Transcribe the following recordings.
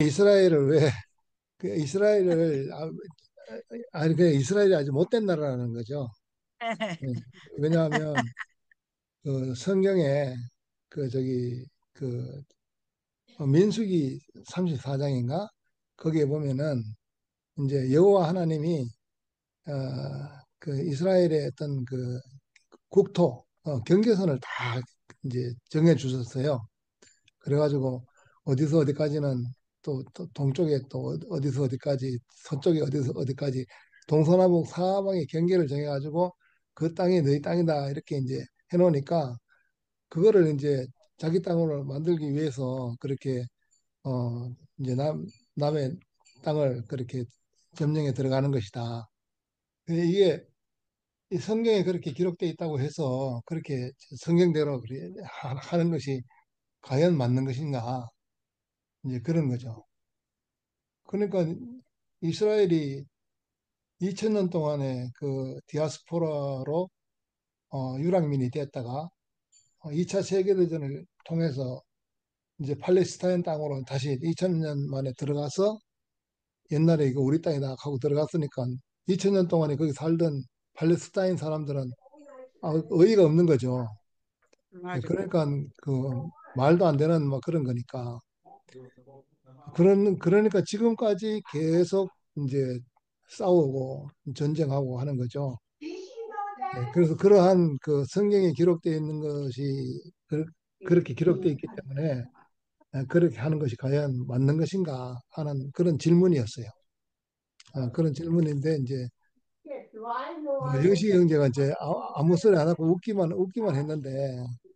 이스라엘을 왜 그 이스라엘을 아니 그 이스라엘이 아주 못된 나라라는 거죠. 예. 왜냐하면 그 성경에 그 저기 그 민수기 34장인가 거기에 보면은 이제 여호와 하나님이 어, 그 이스라엘의 어떤 그 국토 경계선을 다 이제 정해 주셨어요. 그래가지고 어디서 어디까지는 또 동쪽에 또 어디서 어디까지 서쪽에 어디서 어디까지 동서남북 사방의 경계를 정해가지고 그 땅이 너희 땅이다 이렇게 이제 해놓으니까 그거를 이제 자기 땅으로 만들기 위해서 그렇게 이제 남의 땅을 그렇게 점령해 들어가는 것이다. 근데 이게 이 성경에 그렇게 기록되어 있다고 해서 그렇게 성경대로 그래 하는 것이 과연 맞는 것인가? 이제 그런 거죠. 그러니까 이스라엘이 2000년 동안에 그 디아스포라로 유랑민이 됐다가 2차 세계대전을 통해서 이제 팔레스타인 땅으로 다시 2000년 만에 들어가서 옛날에 이거 우리 땅이다 하고 들어갔으니까 2000년 동안에 거기 살던 팔레스타인 사람들은 어이가 없는 거죠. 예, 맞아. 그러니까 그 말도 안 되는 뭐 그런 거니까 그러니까 지금까지 계속 이제 싸우고 전쟁하고 하는 거죠. 예, 그래서 그러한 그 성경에 기록되어 있는 것이 그렇게 기록되어 있기 때문에 그렇게 하는 것이 과연 맞는 것인가 하는 그런 질문이었어요. 그런 질문인데 이제 영식 형제가 이제 아무 소리 안 하고 웃기만 했는데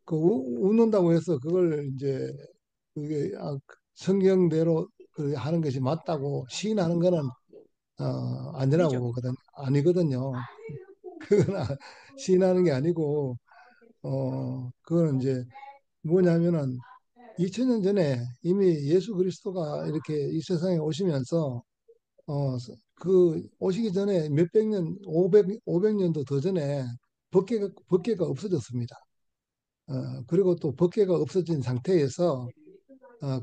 그 웃는다고 해서 그걸 이제 그게 성경대로 그 하는 것이 맞다고 시인하는 거는 아니라고 아니죠. 보거든 아니거든요. 그건 시인하는 게 아니고 그거는 이제 뭐냐면은 2000년 전에 이미 예수 그리스도가 이렇게 이 세상에 오시면서 그 오시기 전에 몇백 년, 500년도 더 전에 법계가 없어졌습니다. 그리고 또 법계가 없어진 상태에서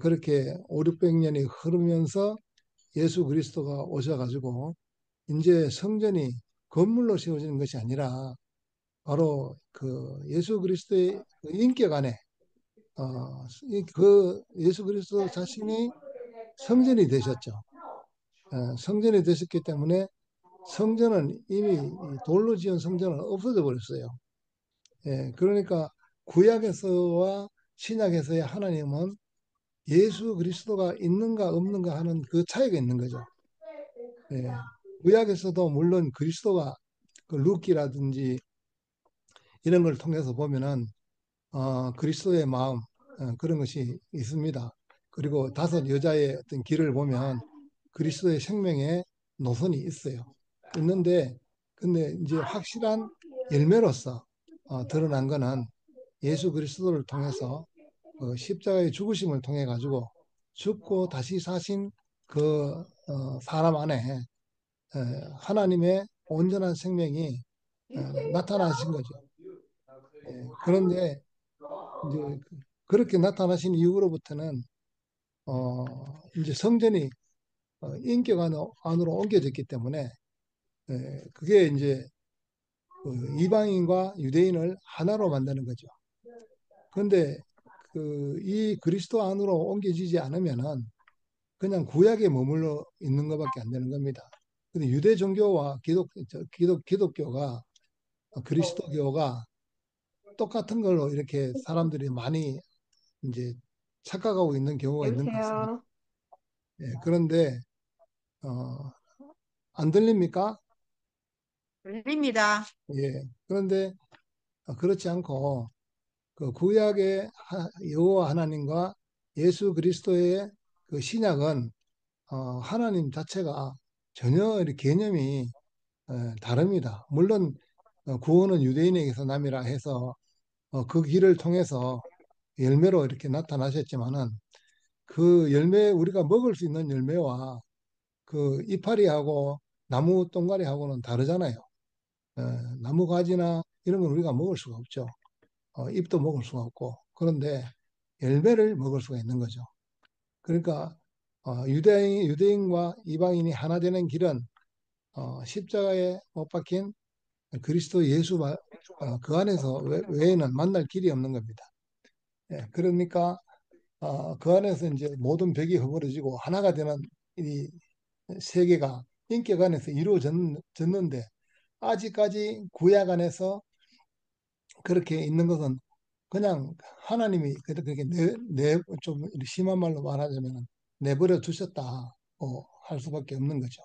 그렇게 5, 600년이 흐르면서 예수 그리스도가 오셔가지고 이제 성전이 건물로 세워지는 것이 아니라 바로 그 예수 그리스도의 그 인격 안에 그 예수 그리스도 자신이 성전이 되셨죠. 성전이 되셨기 때문에 성전은 이미 이 돌로 지은 성전은 없어져 버렸어요. 예, 그러니까 구약에서와 신약에서의 하나님은 예수 그리스도가 있는가 없는가 하는 그 차이가 있는 거죠. 예, 구약에서도 물론 그리스도가 그 루키라든지 이런 걸 통해서 보면은 그리스도의 마음 그런 것이 있습니다. 그리고 다섯 여자의 어떤 길을 보면 그리스도의 생명의 노선이 있어요. 있는데 근데 이제 확실한 열매로서 드러난 거는 예수 그리스도를 통해서 십자가의 죽으심을 통해 가지고 죽고 다시 사신 그 사람 안에 하나님의 온전한 생명이 나타나신 거죠. 예, 그런데 이제 그렇게 나타나신 이후로부터는 어, 이제 성전이 인격 안으로 옮겨졌기 때문에 그게 이제 그 이방인과 유대인을 하나로 만드는 거죠. 그런데 그 이 그리스도 안으로 옮겨지지 않으면은 그냥 구약에 머물러 있는 것밖에 안 되는 겁니다. 근데 유대 종교와 기독교가 그리스도교가 똑같은 걸로 이렇게 사람들이 많이 이제 착각하고 있는 경우가 있는 것 같습니다. 여보세요. 예, 그런데 어, 안 들립니까? 들립니다. 예. 그런데 그렇지 않고 그 구약의 여호와 하나님과 예수 그리스도의 그 신약은 하나님 자체가 전혀 이렇게 개념이 다릅니다. 물론 구원은 유대인에게서 남이라 해서 그 길을 통해서 열매로 이렇게 나타나셨지만은 그 열매 우리가 먹을 수 있는 열매와 그 이파리하고 나무 동가리하고는 다르잖아요. 어, 나무 가지나 이런 건 우리가 먹을 수가 없죠. 잎도 먹을 수가 없고 그런데 열매를 먹을 수가 있는 거죠. 그러니까 유대인과 이방인이 하나 되는 길은 십자가에 못 박힌 그리스도 예수 그 안에서 외에는 만날 길이 없는 겁니다. 예, 그러니까 그 안에서 이제 모든 벽이 허물어지고 하나가 되는 이 세계가 인격 안에서 이루어졌는데 아직까지 구약 안에서 그렇게 있는 것은 그냥 하나님이 그렇게 좀 심한 말로 말하자면 내버려 두셨다 할 수밖에 없는 거죠.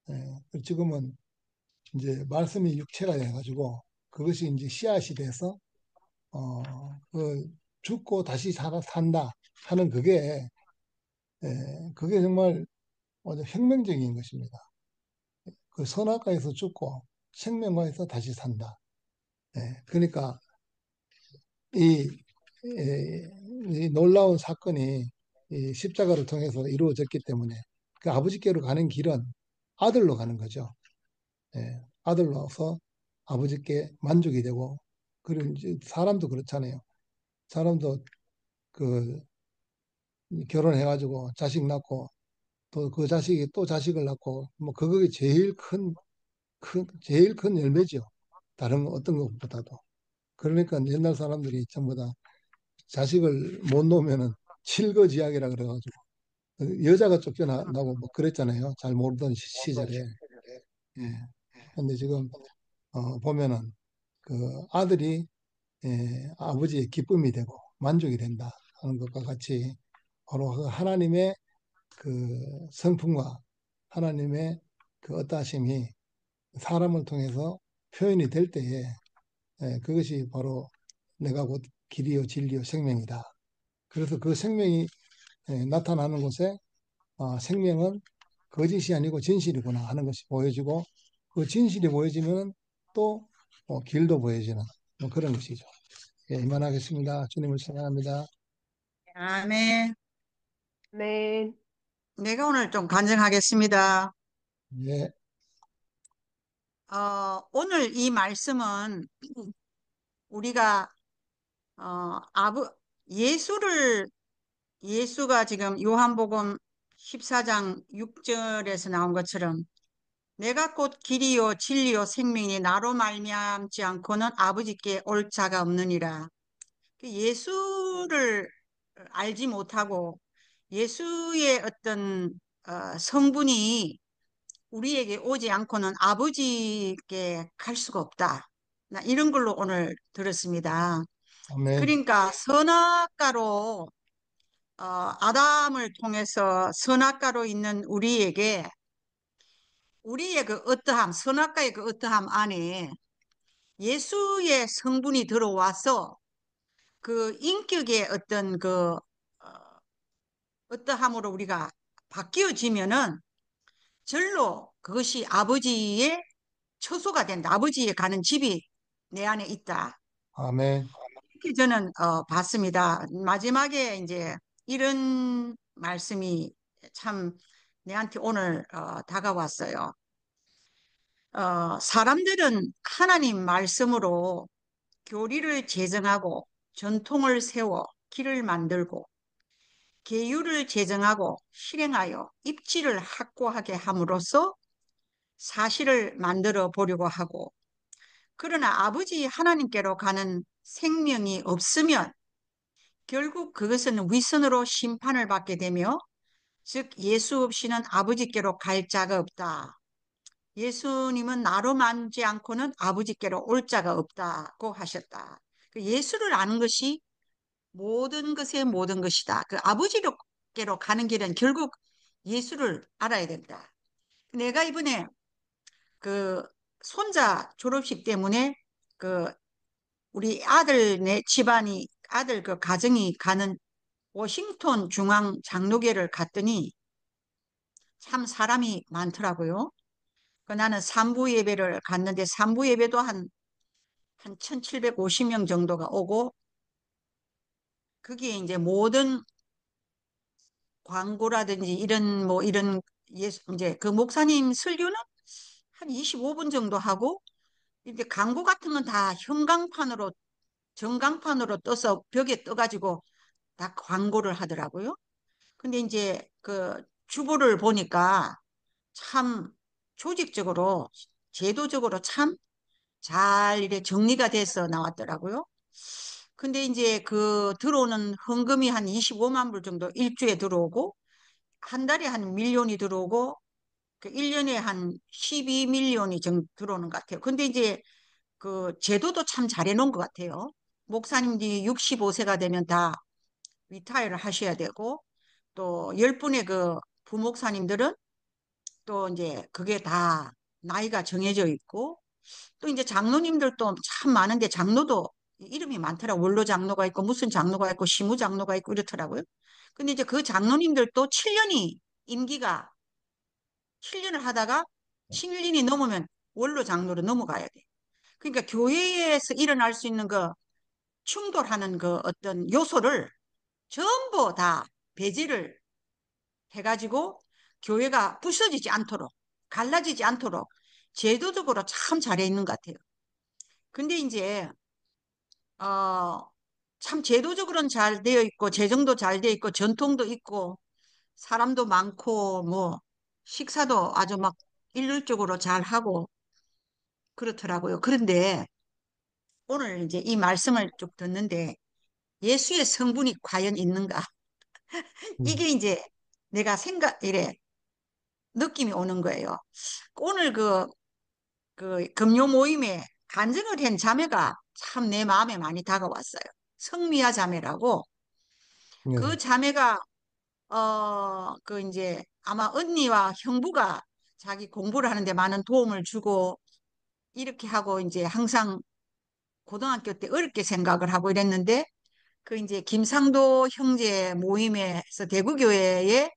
예, 지금은 이제 말씀이 육체가 돼가지고 그것이 이제 씨앗이 돼서 그 죽고 다시 산다 하는 그게 정말 아주 혁명적인 것입니다. 그 선악과에서 죽고 생명과에서 다시 산다. 그러니까 이, 이 놀라운 사건이 이 십자가를 통해서 이루어졌기 때문에 그 아버지께로 가는 길은 아들로 가는 거죠. 아들로서 아버지께 만족이 되고 그리고 이제 사람도 그렇잖아요. 사람도 그 결혼해가지고 자식 낳고 또 그 자식이 또 자식을 낳고 뭐 그게 제일 큰 열매죠. 다른 어떤 것보다도. 그러니까 옛날 사람들이 전부 다 자식을 못 놓으면은 칠거지약이라 그래가지고 여자가 쫓겨나고 뭐 그랬잖아요. 잘 모르던 시절에. 예. 근데 지금 보면은 그 아들이 아버지의 기쁨이 되고 만족이 된다 하는 것과 같이 바로 그 하나님의 그 성품과 하나님의 그 어떠하심이 사람을 통해서 표현이 될 때에 그것이 바로 내가 곧 길이요 진리요 생명이다. 그래서 그 생명이 나타나는 곳에 생명은 거짓이 아니고 진실이구나 하는 것이 보여지고 그 진실이 보여지면 또 길도 보여지는 뭐 그런 것이죠. 예, 이만하겠습니다. 주님을 찬양합니다. 아멘. 네. 내가 오늘 좀 간증하겠습니다. 예, 오늘 이 말씀은 우리가 예수를 예수가 지금 요한복음 14장 6절에서 나온 것처럼 내가 곧 길이요 진리요 생명이니 나로 말미암지 않고는 아버지께 올 자가 없느니라. 그 예수를 알지 못하고 예수의 어떤 성분이 우리에게 오지 않고는 아버지께 갈 수가 없다. 나 이런 걸로 오늘 들었습니다. 아멘, 그러니까 선악과로 아담을 통해서 선악과로 있는 우리의 그 어떠함, 선악과의 그 어떠함 안에 예수의 성분이 들어와서 그 인격의 어떤 그 어떠함으로 우리가 바뀌어지면은 절로 그것이 아버지의 처소가 된다. 아버지에 가는 집이 내 안에 있다. 아멘, 이렇게 저는 봤습니다. 마지막에 이제 이런 말씀이 참 내한테 오늘 다가왔어요. 사람들은 하나님 말씀으로 교리를 제정하고 전통을 세워 길을 만들고 계율을 제정하고 실행하여 입지를 확고하게 함으로써 사실을 만들어 보려고 하고 그러나 아버지 하나님께로 가는 생명이 없으면 결국 그것은 위선으로 심판을 받게 되며 즉 예수 없이는 아버지께로 갈 자가 없다. 예수님은 나로 만지 않고는 아버지께로 올 자가 없다고 하셨다. 그 예수를 아는 것이 모든 것의 모든 것이다. 그 아버지께로 가는 길은 결국 예수를 알아야 된다. 내가 이번에 그 손자 졸업식 때문에 그 우리 아들 내 집안이 아들 그 가정이 가는 워싱턴 중앙 장로교를 갔더니 참 사람이 많더라고요. 그 나는 산부 예배를 갔는데 산부 예배도 한 1750명 정도가 오고 거기에 이제 모든 광고라든지 이런 뭐 이런 이제 그 목사님 설교는 한 25분 정도 하고 이제 광고 같은 건 다 형광판으로 전광판으로 떠서 벽에 떠가지고 다 광고를 하더라고요. 근데 이제 그 주보를 보니까 참 조직적으로, 제도적으로 참 잘 이래 정리가 돼서 나왔더라고요. 근데 이제 그 들어오는 헌금이 한 25만 불 정도 일주에 들어오고, 한 달에 한 밀ион이 들어오고, 그 1년에 한 12밀ион이 정도 들어오는 것 같아요. 근데 이제 그 제도도 참 잘해 놓은 것 같아요. 목사님들이 65세가 되면 다 리타이어를 하셔야 되고, 또 10분의 그 부목사님들은 또 이제 그게 다 나이가 정해져 있고, 또 이제 장로님들도 참 많은데 장로도 이름이 많더라고요. 원로 장로가 있고 무슨 장로가 있고 시무 장로가 있고 이렇더라고요. 근데 이제 그 장로님들도 7년이 임기가 7년을 하다가 7년이 넘으면 원로 장로로 넘어가야 돼. 그러니까 교회에서 일어날 수 있는 그 충돌하는 그 어떤 요소를 전부 다 배제를 해가지고 교회가 부서지지 않도록, 갈라지지 않도록 제도적으로 참 잘해 있는 것 같아요. 근데 이제 참 제도적으로는 잘 되어 있고 재정도 잘 되어 있고 전통도 있고 사람도 많고 뭐 식사도 아주 막 일률적으로 잘 하고 그렇더라고요. 그런데 오늘 이제 이 말씀을 쭉 듣는데 예수의 성분이 과연 있는가? 음, 이게 이제 내가 이래 느낌이 오는 거예요. 오늘 그 금요 모임에 간증을 한 자매가 참 내 마음에 많이 다가왔어요. 성미아 자매라고. 그 예, 자매가 그 이제 아마 언니와 형부가 자기 공부를 하는데 많은 도움을 주고 이렇게 하고 이제 항상 고등학교 때 어렵게 생각을 하고 이랬는데 그 이제 김상도 형제 모임에서 대구교회에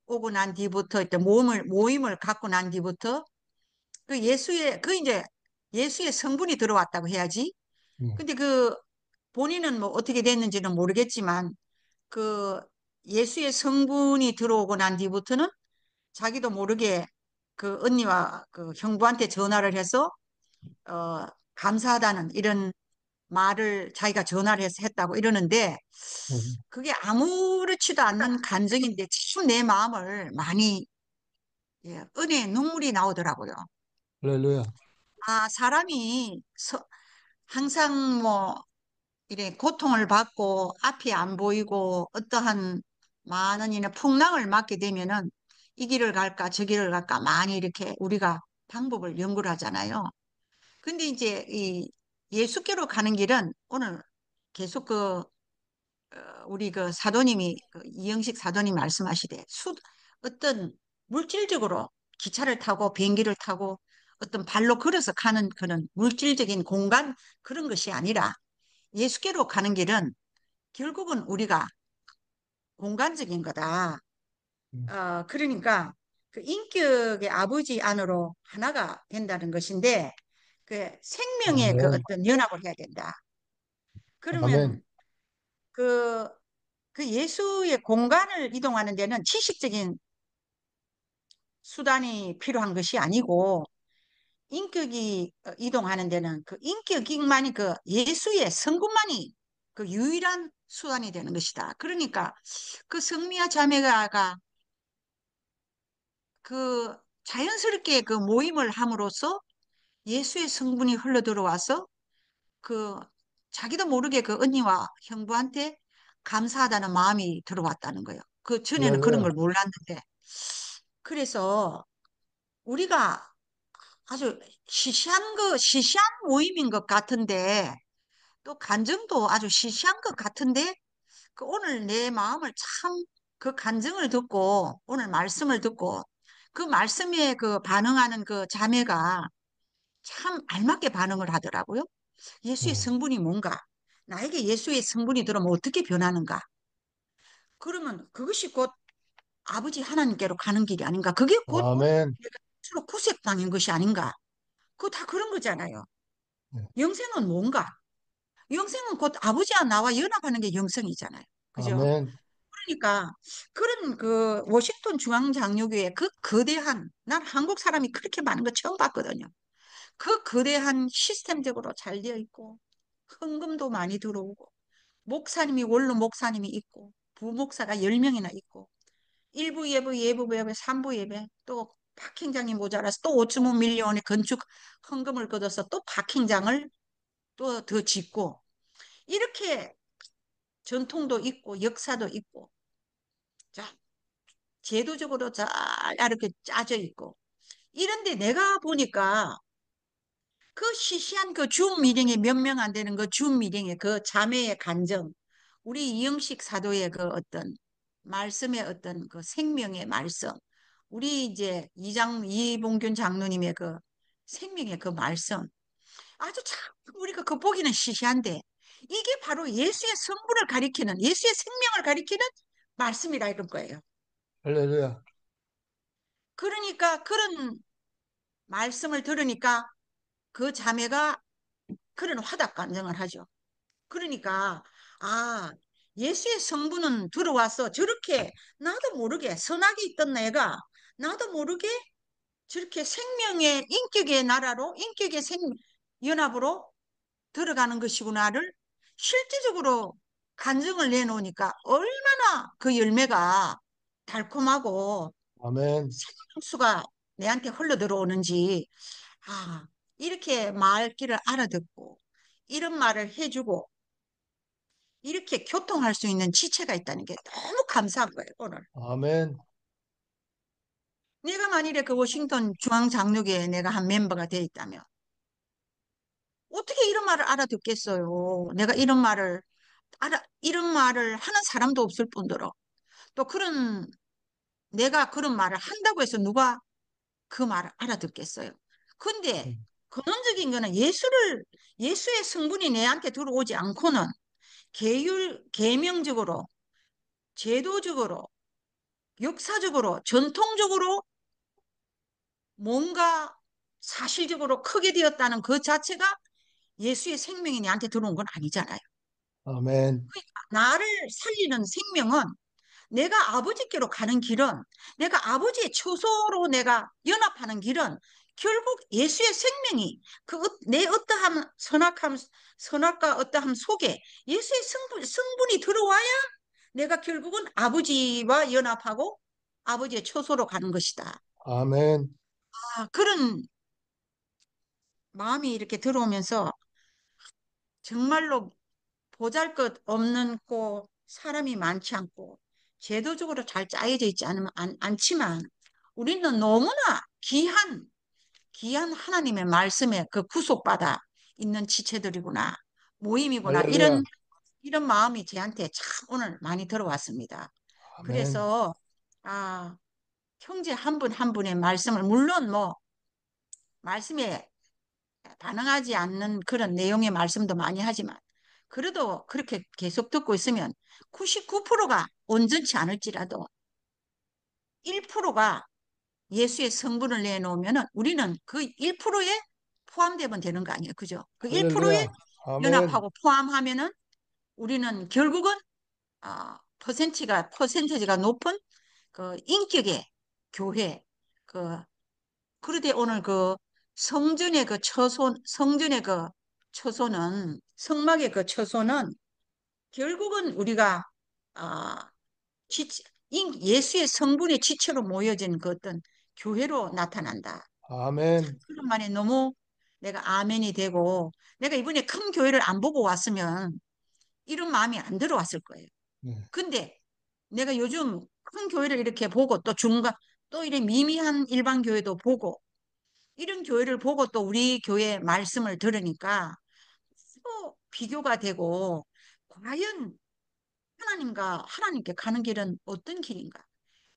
오고 난 뒤부터 일단 모임을 갖고 난 뒤부터 그 이제 예수의 성분이 들어왔다고 해야지. 예, 근데 그 본인은 뭐 어떻게 됐는지는 모르겠지만 그 예수의 성분이 들어오고 난 뒤부터는 자기도 모르게 그 언니와 그 형부한테 전화를 해서 어 감사하다는 이런 말을 자기가 전화를 해서 했다고 이러는데 예. 그게 아무렇지도 않는 감정인데 참 내 마음을 많이 은혜의 눈물이 나오더라고요. 할렐루야. 아, 사람이 항상 뭐 이래 고통을 받고 앞이 안 보이고 어떠한 많은 이런 풍랑을 맞게 되면은 이 길을 갈까 저 길을 갈까 많이 이렇게 우리가 방법을 연구를 하잖아요. 근데 이제 이 예수께로 가는 길은 오늘 계속 우리 그 사도님이 그 이영식 사도님 말씀하시되 어떤 물질적으로 기차를 타고 비행기를 타고 어떤 발로 걸어서 가는 그런 물질적인 공간 그런 것이 아니라 예수께로 가는 길은 결국은 우리가 공간적인 거다. 음, 그러니까 그 인격의 아버지 안으로 하나가 된다는 것인데 그 생명의 그 아멘, 어떤 연합을 해야 된다. 아멘. 그러면 그, 그 예수의 공간을 이동하는 데는 지식적인 수단이 필요한 것이 아니고 인격이 이동하는 데는 그 인격만이 그 예수의 성분만이 그 유일한 수단이 되는 것이다. 그러니까 그 성미아 자매가 그 자연스럽게 그 모임을 함으로써 예수의 성분이 흘러 들어와서 그 자기도 모르게 그 언니와 형부한테 감사하다는 마음이 들어왔다는 거예요. 그 전에는 그런 할렐루야. 걸 몰랐는데. 그래서 우리가 아주 시시한 모임인 것 같은데 또 간증도 아주 시시한 것 같은데 그 오늘 내 마음을 참 그 간증을 듣고 오늘 말씀을 듣고 그 말씀에 그 반응하는 그 자매가 참 알맞게 반응을 하더라고요. 예수의 음, 성분이 뭔가? 나에게 예수의 성분이 들어오면 어떻게 변하는가? 그러면 그것이 곧 아버지 하나님께로 가는 길이 아닌가? 그게 곧 아멘. 내가 스스로 구속당한 것이 아닌가? 그거 다 그런 거잖아요. 예, 영생은 뭔가? 영생은 곧 아버지와 나와 연합하는 게 영생이잖아요. 그죠? 아멘. 그러니까 그런 그 워싱턴 중앙장로교회 그 거대한 난 한국 사람이 그렇게 많은 거 처음 봤거든요. 그 거대한 시스템적으로 잘 되어 있고 헌금도 많이 들어오고 목사님이 원로 목사님이 있고 부목사가 10명이나 있고 1부 예배, 2부 예배, 3부 예배, 또 박행장이 모자라서 또 5.5 밀리언의 건축 헌금을 거둬서 또 박행장을 또 더 짓고 이렇게 전통도 있고 역사도 있고 자 제도적으로 잘 이렇게 짜져 있고 이런데 내가 보니까 그 시시한 그 줌 미팅에 몇 명 안 되는 그 줌 미팅에 그 자매의 간증 우리 이영식 사도의 그 어떤 말씀의 어떤 그 생명의 말씀 우리 이제 이봉균 장로님의 그 생명의 그 말씀 아주 참 우리가 그 보기는 시시한데 이게 바로 예수의 성분을 가리키는 예수의 생명을 가리키는 말씀이라 이런 거예요. 할렐루야. 그러니까 그런 말씀을 들으니까 그 자매가 그런 화답 감정을 하죠. 그러니까 아 예수의 성분은 들어와서 저렇게 나도 모르게 선악이 있던 내가 나도 모르게 저렇게 생명의 인격의 나라로 인격의 연합으로 들어가는 것이구나를 실질적으로 간증을 내놓으니까 얼마나 그 열매가 달콤하고 아멘. 생수가 내한테 흘러 들어오는지 아 이렇게 말귀를 알아듣고 이런 말을 해주고 이렇게 교통할 수 있는 지체가 있다는 게 너무 감사한 거예요, 오늘. 아멘. 내가 만일에 그 워싱턴 중앙장로교에 내가 한 멤버가 돼 있다면 어떻게 이런 말을 알아듣겠어요? 내가 이런 말을 하는 사람도 없을 뿐더러 또 내가 그런 말을 한다고 해서 누가 그 말을 알아듣겠어요? 근데 근원적인 거는 예수의 성분이 내한테 들어오지 않고는 계명적으로, 제도적으로, 역사적으로, 전통적으로 뭔가 사실적으로 크게 되었다는 그 자체가 예수의 생명이 내한테 들어온 건 아니잖아요. 아멘. 그러니까 나를 살리는 생명은 내가 아버지께로 가는 길은 내가 아버지의 처소로 내가 연합하는 길은 결국 예수의 생명이 내 어떠함 선악과 어떠함 속에 예수의 성분이 들어와야 내가 결국은 아버지와 연합하고 아버지의 처소로 가는 것이다. 아멘. 그런 마음이 이렇게 들어오면서 정말로 보잘것없는 고 사람이 많지 않고 제도적으로 잘 짜여져 있지 않지만 우리는 너무나 귀한 하나님의 말씀에 그 구속받아 있는 지체들이구나 모임이구나 할렐루야. 이런 마음이 제한테 참 오늘 많이 들어왔습니다. 아멘. 그래서 아 형제 한 분 한 분의 말씀을 물론 뭐 말씀에 반응하지 않는 그런 내용의 말씀도 많이 하지만 그래도 그렇게 계속 듣고 있으면 99%가 온전치 않을지라도 1%가 예수의 성분을 내놓으면 우리는 그 1%에 포함되면 되는 거 아니에요. 그죠? 그 1%에 할렐루야. 아멘. 연합하고 포함하면은 우리는 결국은 퍼센티지가 높은 그 인격의 교회 그러되 오늘 그 성전의 그 처소는, 성막의 그 처소는 결국은 우리가, 아, 예수의 성분의 지체로 모여진 그 어떤 교회로 나타난다. 아멘. 그런 말에 너무 내가 아멘이 되고, 내가 이번에 큰 교회를 안 보고 왔으면 이런 마음이 안 들어왔을 거예요. 네. 근데 내가 요즘 큰 교회를 이렇게 보고 또 이런 미미한 일반 교회도 보고 이런 교회를 보고 또 우리 교회 말씀을 들으니까 또 비교가 되고 과연 하나님께 가는 길은 어떤 길인가?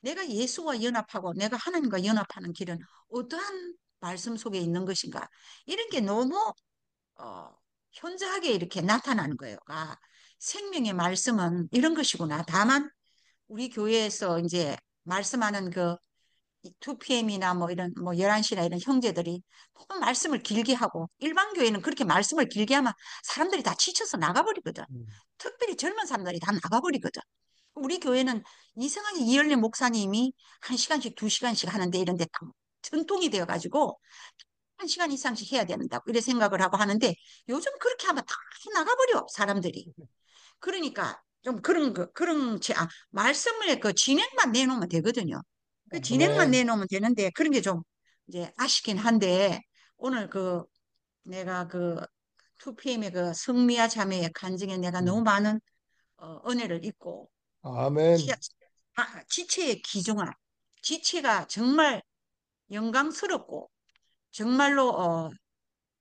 내가 예수와 연합하고 내가 하나님과 연합하는 길은 어떠한 말씀 속에 있는 것인가? 이런 게 너무 어, 현저하게 이렇게 나타나는 거예요. 생명의 말씀은 이런 것이구나. 다만 우리 교회에서 이제 말씀하는 그 2PM이나 뭐 이런 뭐 11시나 이런 형제들이 너무 말씀을 길게 하고 일반 교회는 그렇게 말씀을 길게 하면 사람들이 다 지쳐서 나가버리거든. 특별히 젊은 사람들이 다 나가버리거든. 우리 교회는 이상하게 이열리 목사님이 1시간씩 2시간씩 하는데 이런데 딱 전통이 되어가지고 1시간 이상씩 해야 된다고 이래 생각을 하고 하는데 요즘 그렇게 하면 다 나가버려 사람들이. 그러니까 좀 말씀을 그 진행만 내놓으면 되거든요. 그 진행만 아멘. 내놓으면 되는데, 그런 게 좀 이제 아쉽긴 한데, 오늘 내가 2PM의 성미아 자매의 간증에 내가 너무 음. 많은 은혜를 입고, 지, 아멘. 지체의 귀중함, 지체가 정말 영광스럽고, 정말로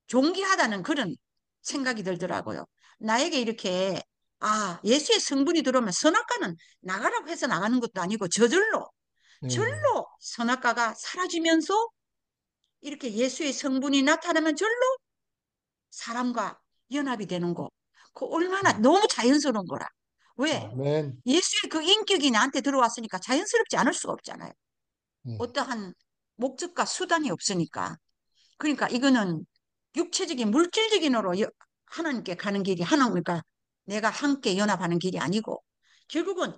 존귀하다는 그런 생각이 들더라고요. 나에게 이렇게, 예수의 성분이 들어오면 선악과는 나가라고 해서 나가는 것도 아니고 네. 절로 선악과가 사라지면서 이렇게 예수의 성분이 나타나면 절로 사람과 연합이 되는 거. 그 얼마나 음. 너무 자연스러운 거라. 왜? 아멘. 예수의 그 인격이 나한테 들어왔으니까 자연스럽지 않을 수가 없잖아요. 네. 어떠한 목적과 수단이 없으니까. 그러니까 이거는 육체적인 물질적인으로 하나님께 가는 길이 하나님과 내가 함께 연합하는 길이 아니고 결국은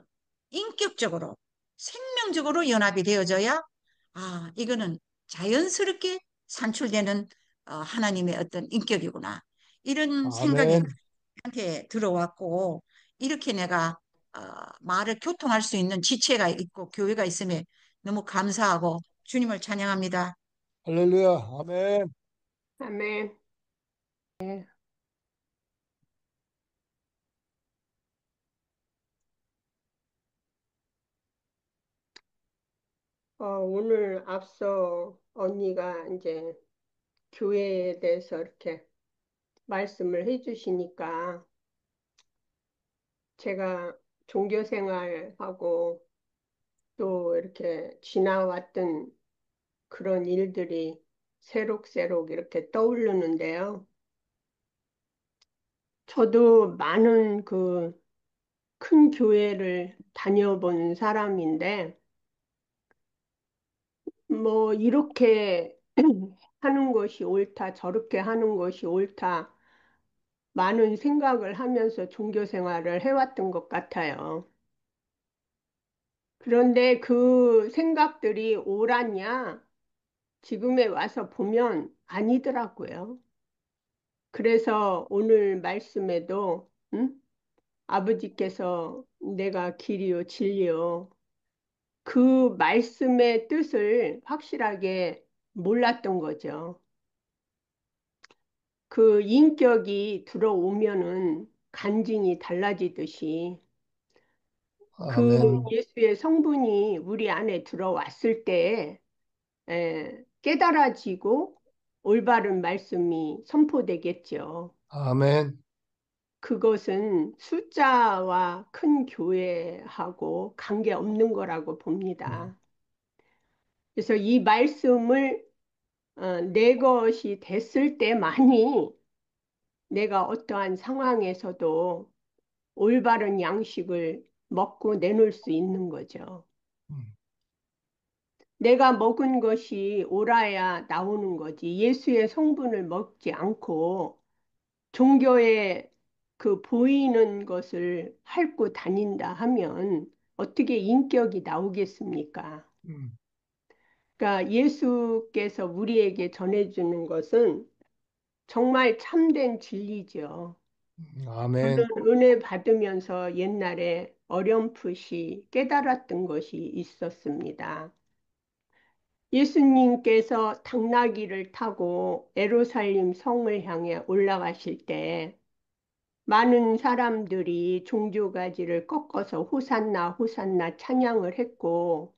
인격적으로 생명적으로 연합이 되어져야 이거는 자연스럽게 산출되는 하나님의 어떤 인격이구나. 이런 생각이 아멘. 나한테 들어왔고 이렇게 내가 말을 교통할 수 있는 지체가 있고 교회가 있음에 너무 감사하고 주님을 찬양합니다. 할렐루야. 아멘. 아멘. 네. 오늘 앞서 언니가 이제 교회에 대해서 이렇게 말씀을 해주시니까 제가 종교 생활하고 또 이렇게 지나왔던 그런 일들이 새록새록 이렇게 떠오르는데요. 저도 많은 그 큰 교회를 다녀본 사람인데, 뭐, 이렇게 하는 것이 옳다, 저렇게 하는 것이 옳다, 많은 생각을 하면서 종교 생활을 해왔던 것 같아요. 그런데 그 생각들이 옳았냐? 지금에 와서 보면 아니더라고요. 그래서 오늘 말씀에도, 아버지께서 내가 길이요, 진리요, 그 말씀의 뜻을 확실하게 몰랐던 거죠. 그 인격이 들어오면은 간증이 달라지듯이 그 아멘. 예수의 성분이 우리 안에 들어왔을 때 깨달아지고 올바른 말씀이 선포되겠죠. 아멘. 그것은 숫자와 큰 교회하고 관계없는 거라고 음. 봅니다. 그래서 이 말씀을 내 것이 됐을 때만이 내가 어떠한 상황에서도 올바른 양식을 먹고 내놓을 수 있는 거죠. 음. 내가 먹은 것이 옳아야 나오는 거지. 예수의 성분을 먹지 않고 종교의 그 보이는 것을 핥고 다닌다 하면 어떻게 인격이 나오겠습니까? 음. 그러니까 예수께서 우리에게 전해주는 것은 정말 참된 진리죠. 아멘. 저는 은혜 받으면서 옛날에 어렴풋이 깨달았던 것이 있었습니다. 예수님께서 당나귀를 타고 예루살렘 성을 향해 올라가실 때 많은 사람들이 종교가지를 꺾어서 호산나 호산나 찬양을 했고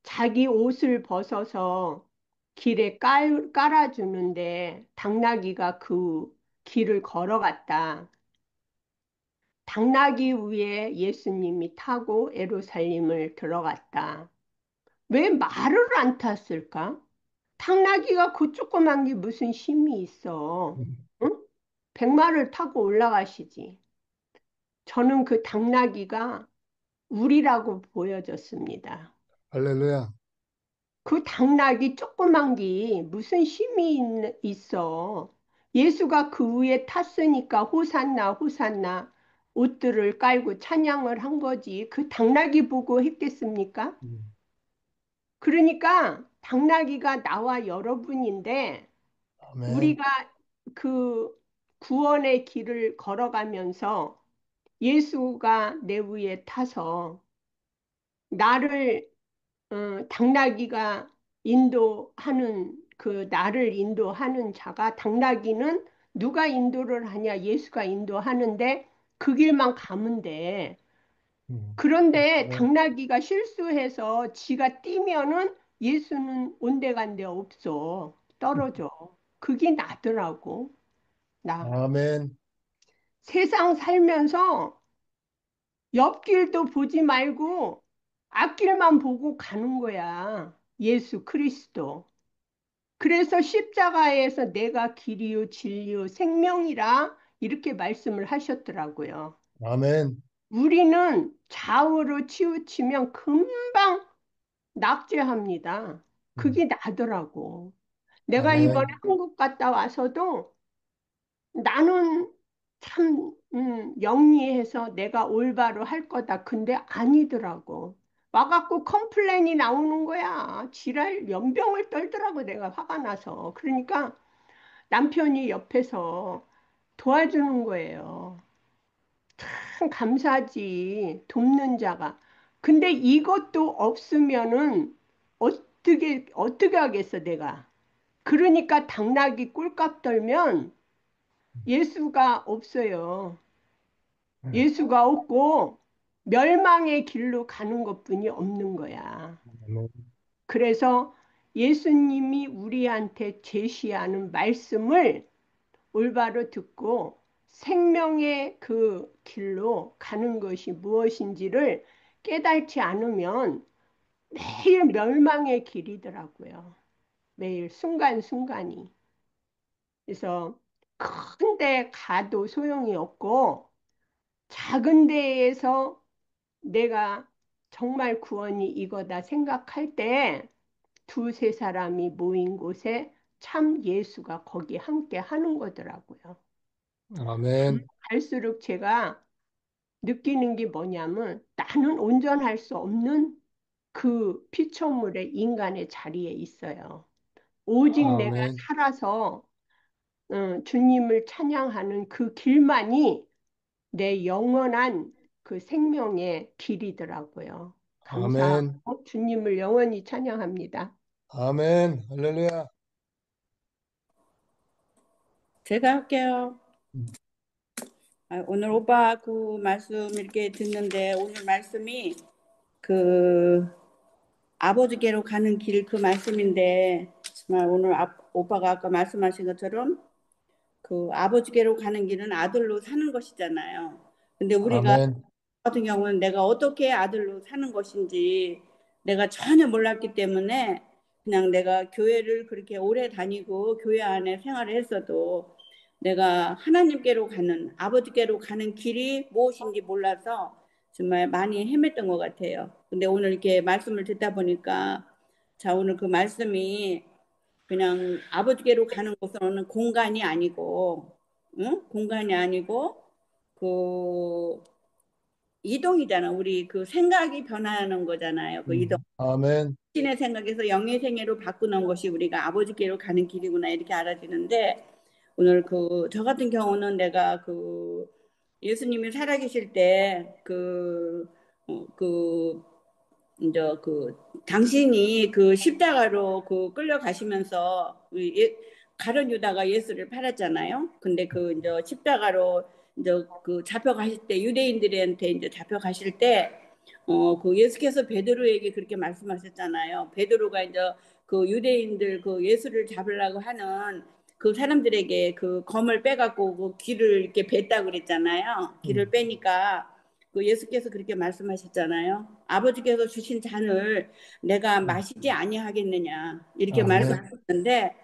자기 옷을 벗어서 길에 깔아주는데 당나귀가 그 길을 걸어갔다. 당나귀 위에 예수님이 타고 예루살렘을 들어갔다. 왜 말을 안 탔을까? 당나귀가 그 조그만 게 무슨 힘이 있어? 음. 응? 백마를 타고 올라가시지. 저는 그 당나귀가 우리라고 보여졌습니다. 할렐루야. 그 당나귀 조그만 게 무슨 힘이 있어? 예수가 그 위에 탔으니까 호산나 호산나 옷들을 깔고 찬양을 한 거지. 그 당나귀 보고 했겠습니까? 음. 그러니까 당나귀가 나와 여러분인데 아멘. 우리가 그 구원의 길을 걸어가면서 예수가 내 위에 타서 나를 당나귀가 인도하는 그 나를 인도하는 자가 당나귀는 누가 인도를 하냐? 예수가 인도하는데 그 길만 가면 돼. 음. 그런데 아멘. 당나귀가 실수해서 지가 뛰면은 예수는 온데간데 없어. 떨어져. 그게 나더라고. 나. 아멘. 세상 살면서 옆길도 보지 말고 앞길만 보고 가는 거야. 예수 그리스도. 그래서 십자가에서 내가 길이요 진리요 생명이라 이렇게 말씀을 하셨더라고요. 아멘. 우리는 좌우로 치우치면 금방 낙제합니다. 음. 그게 나더라고. 내가 이번에 아멘. 한국 갔다 와서도 나는 참 영리해서 내가 올바로 할 거다. 근데 아니더라고. 와갖고 컴플레인이 나오는 거야. 지랄 연병을 떨더라고 내가 화가 나서. 그러니까 남편이 옆에서 도와주는 거예요. 참 감사하지. 돕는 자가. 근데 이것도 없으면은 어떻게 하겠어 내가. 그러니까 당나귀 꿀값 떨면 예수가 없어요. 예수가 없고 멸망의 길로 가는 것뿐이 없는 거야. 아멘. 그래서 예수님이 우리한테 제시하는 말씀을 올바로 듣고 생명의 그 길로 가는 것이 무엇인지를 깨닫지 않으면 매일 멸망의 길이더라고요. 매일 순간순간이. 그래서 큰 데 가도 소용이 없고 작은 데에서 내가 정말 구원이 이거다 생각할 때 두세 사람이 모인 곳에 참 예수가 거기 함께 하는 거더라고요. 아멘. 갈수록 제가 느끼는 게 뭐냐면 나는 온전할 수 없는 그 피조물의 인간의 자리에 있어요. 오직 내가 아멘. 살아서 주님을 찬양하는 그 길만이 내 영원한 그 생명의 길이더라고요. 아멘. 감사하고 주님을 영원히 찬양합니다. 아멘. 할렐루야. 제가 할게요. 음. 오늘 오빠 그 말씀 이렇게 듣는데 오늘 말씀이 그 아버지께로 가는 길 그 말씀인데 정말 오늘 오빠가 아까 말씀하신 것처럼 그 아버지께로 가는 길은 아들로 사는 것이잖아요. 근데 우리가 아멘. 같은 경우는 내가 어떻게 아들로 사는 것인지 내가 전혀 몰랐기 때문에 그냥 내가 교회를 그렇게 오래 다니고 교회 안에 생활을 했어도 내가 하나님께로 가는 아버지께로 가는 길이 무엇인지 몰라서 정말 많이 헤맸던 것 같아요. 근데 오늘 이렇게 말씀을 듣다 보니까 자 오늘 그 말씀이 그냥 아버지께로 가는 곳은 공간이 아니고 응? 공간이 아니고 그 이동이잖아. 우리 그 생각이 변하는 거잖아요. 그 이동. 아멘. 신의 생각에서 영의 생애로 바꾸는 것이 우리가 아버지께로 가는 길이구나 이렇게 알아지는데 오늘 그 저 같은 경우는 내가 그 예수님이 살아계실 때그 이제 그 당신이 그 십자가로 그 끌려가시면서 가룟 유다가 예수를 팔았잖아요. 근데 그 이제 십자가로 이제 그 잡혀가실 때 유대인들한테 이제 잡혀가실 때 그 예수께서 베드로에게 그렇게 말씀하셨잖아요. 베드로가 이제 그 유대인들 그 예수를 잡으려고 하는 그 사람들에게 그 검을 빼갖고 그 귀를 이렇게 뺐다 그랬잖아요. 귀를 빼니까 그 예수께서 그렇게 말씀하셨잖아요. 아버지께서 주신 잔을 내가 마시지 아니하겠느냐 이렇게 아멘. 말씀하셨는데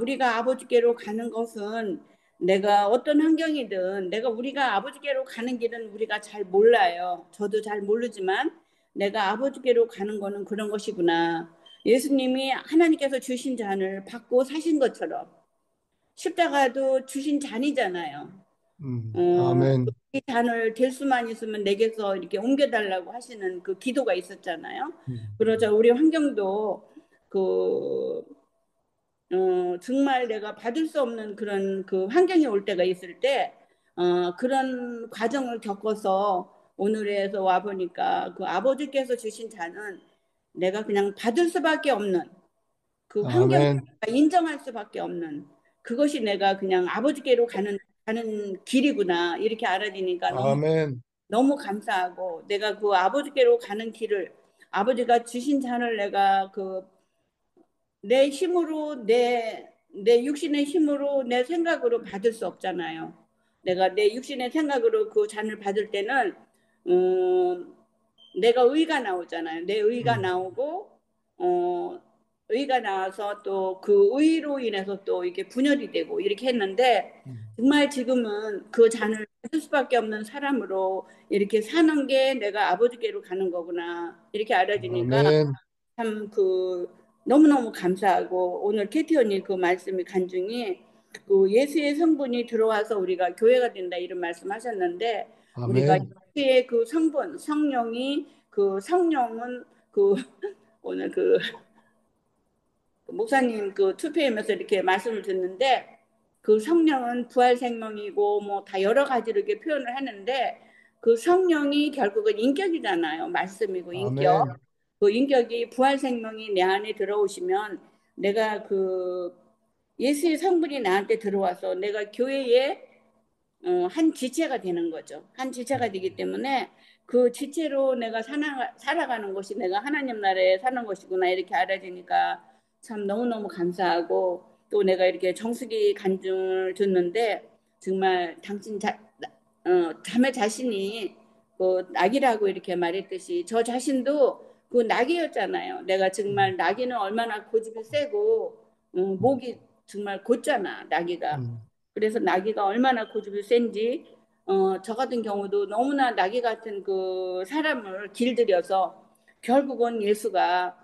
우리가 아버지께로 가는 것은 내가 어떤 환경이든 우리가 아버지께로 가는 길은 우리가 잘 몰라요. 저도 잘 모르지만 내가 아버지께로 가는 거는 그런 것이구나. 예수님이 하나님께서 주신 잔을 받고 사신 것처럼 십자가도 주신 잔이잖아요. 아멘. 이 잔을 될 수만 있으면 내게서 이렇게 옮겨달라고 하시는 그 기도가 있었잖아요. 그러자 우리 환경도 그 정말 내가 받을 수 없는 그런 그 환경이 올 때가 있을 때 그런 과정을 겪어서 오늘에서 와 보니까 그 아버지께서 주신 자는 내가 그냥 받을 수밖에 없는 그 환경을 아멘. 인정할 수밖에 없는 그것이 내가 그냥 아버지께로 가는 길이구나 이렇게 알아지니까 아멘. 너무 감사하고 내가 그 아버지께로 가는 길을 아버지가 주신 잔을 내가 그 내 힘으로 내 육신의 힘으로 내 생각으로 받을 수 없잖아요. 내가 내 육신의 생각으로 그 잔을 받을 때는 내가 의가 나오잖아요. 내 의가 나오고 의가 나와서 또 그 의로 인해서 또 이게 분열이 되고 이렇게 했는데 정말 지금은 그 잔을 받을 수밖에 없는 사람으로 이렇게 사는 게 내가 아버지께로 가는 거구나 이렇게 알아지니까 아멘. 참 너무너무 감사하고 오늘 캐티 언니 그 말씀이 간증이 그 예수의 성분이 들어와서 우리가 교회가 된다 이런 말씀하셨는데 우리가 아멘. 예수의 그 성분 성령이 그 성령은 그 오늘 그 목사님 그 투표하면서 이렇게 말씀을 듣는데 그 성령은 부활 생명이고 뭐 다 여러 가지로 이렇게 표현을 하는데 그 성령이 결국은 인격이잖아요. 말씀이고 인격. 아멘. 그 인격이 부활 생명이 내 안에 들어오시면 내가 그 예수의 성분이 나한테 들어와서 내가 교회에 한 지체가 되는 거죠. 한 지체가 되기 때문에 그 지체로 내가 살아가는 것이 내가 하나님 나라에 사는 것이구나 이렇게 알아지니까 참 너무너무 감사하고 또 내가 이렇게 정수기 간증을 듣는데 정말 당신 자매 자신이 그 낙이라고 이렇게 말했듯이 저 자신도 그 낙이었잖아요. 내가 정말 낙이는 얼마나 고집이 세고 목이 정말 곧잖아 낙이가. 그래서 나귀가 얼마나 고집이 센지 저 같은 경우도 너무나 나귀 같은 그 사람을 길들여서 결국은 예수가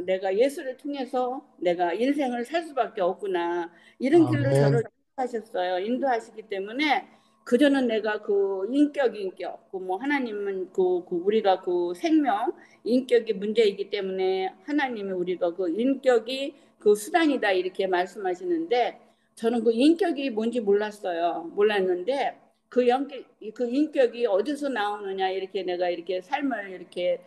내가 예수를 통해서 내가 인생을 살 수밖에 없구나 이런 길로 아멘. 저를 인도하셨어요. 인도하시기 때문에 그전은 내가 그 인격 그뭐 하나님은 그 우리가 그 생명 인격이 문제이기 때문에 하나님이 우리가 그 인격이 그 수단이다 이렇게 말씀하시는데 저는 그 인격이 뭔지 몰랐어요. 몰랐는데 그 인격이 어디서 나오느냐 이렇게 내가 이렇게 삶을 이렇게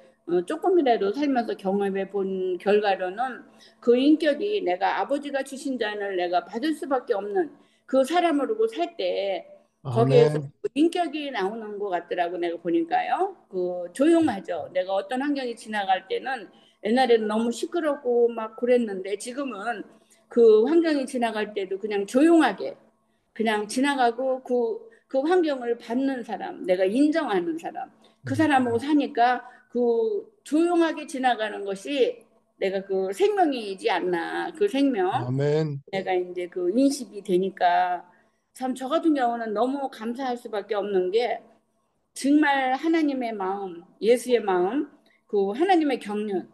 조금이라도 살면서 경험해 본 결과로는 그 인격이 내가 아버지가 주신 잔을 내가 받을 수밖에 없는 그 사람으로 살 때 거기에서 아멘. 그 인격이 나오는 것 같더라고 내가 보니까요. 그 조용하죠. 내가 어떤 환경이 지나갈 때는 옛날에는 너무 시끄럽고 막 그랬는데 지금은 그 환경이 지나갈 때도 그냥 조용하게 그냥 지나가고 그 환경을 받는 사람, 내가 인정하는 사람, 그 사람하고 사니까 그 조용하게 지나가는 것이 내가 그 생명이지 않나. 그 생명, 아멘. 내가 이제 그 인식이 되니까 참 저 같은 경우는 너무 감사할 수밖에 없는 게 정말 하나님의 마음, 예수의 마음, 그 하나님의 경륜,